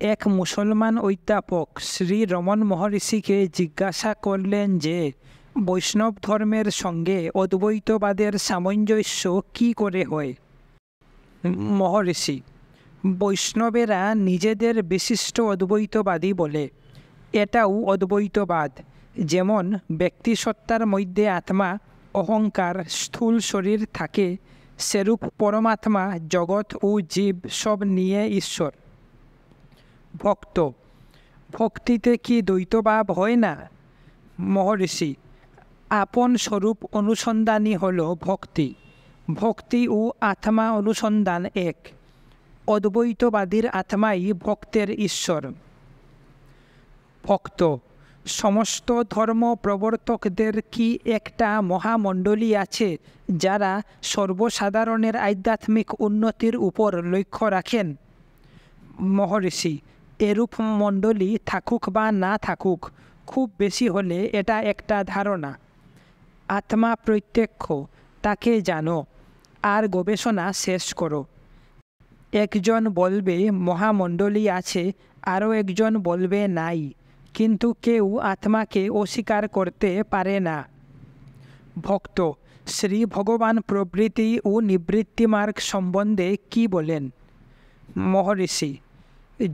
এক মুসলমান অধ্যাপক শ্রী রমন মহর্ষিকে জিজ্ঞাসা করলেন যে বৈষ্ণব ধর্মের সঙ্গে অদ্বৈতবাদের সামঞ্জস্য কী করে হয়। মহর্ষি: বৈষ্ণবেরা নিজেদের বিশিষ্ট অদ্বৈতবাদী বলে। এটাও অদ্বৈতবাদ। যেমন ব্যক্তিসত্তার মধ্যে আত্মা, অহংকার, স্থূল শরীর থাকে, সেরূপ পরমাত্মা, জগৎ ও জীব সব নিয়ে ঈশ্বর। ভক্ত: ভক্তিতে কি দ্বৈতভাব হয় না? মহর্ষি: আপন স্বরূপ অনুসন্ধানই হল ভক্তি। ভক্তি ও আত্মা অনুসন্ধান এক। অদ্বৈতবাদীর আত্মাই ভক্তের ঈশ্বর। ভক্ত: সমস্ত ধর্ম প্রবর্তকদের কি একটা মহামণ্ডলী আছে যারা সর্বসাধারণের আধ্যাত্মিক উন্নতির উপর লক্ষ্য রাখেন? মহর্ষি: এরূপ মণ্ডলী থাকুক বা না থাকুক, খুব বেশি হলে এটা একটা ধারণা। আত্মা প্রত্যক্ষ, তাকে জানো, আর গবেষণা শেষ করো। একজন বলবে মহামণ্ডলী আছে, আরও একজন বলবে নাই, কিন্তু কেউ আত্মাকে অস্বীকার করতে পারে না। ভক্ত: শ্রী ভগবান প্রবৃত্তি ও নিবৃত্তি মার্গ সম্বন্ধে কি বলেন? মহর্ষি: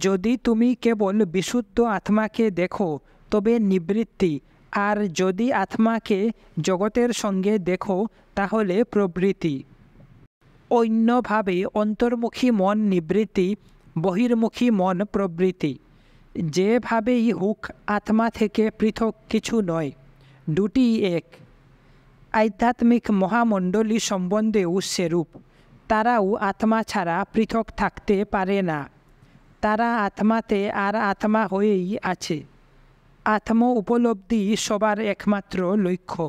যদি তুমি কেবল বিশুদ্ধ আত্মাকে দেখো তবে নিবৃত্তি, আর যদি আত্মাকে জগতের সঙ্গে দেখো তাহলে প্রবৃত্তি। অন্যভাবে অন্তর্মুখী মন নিবৃত্তি, বহির্মুখী মন প্রবৃত্তি। যেভাবেই হোক আত্মা থেকে পৃথক কিছু নয়, দুটি এক। আধ্যাত্মিক মহামণ্ডলী সম্বন্ধেও সেরূপ। তারাও আত্মা ছাড়া পৃথক থাকতে পারে না। তারা আত্মাতে আর আত্মা হয়েই আছে। আত্ম উপলব্ধি সবার একমাত্র লক্ষ্য।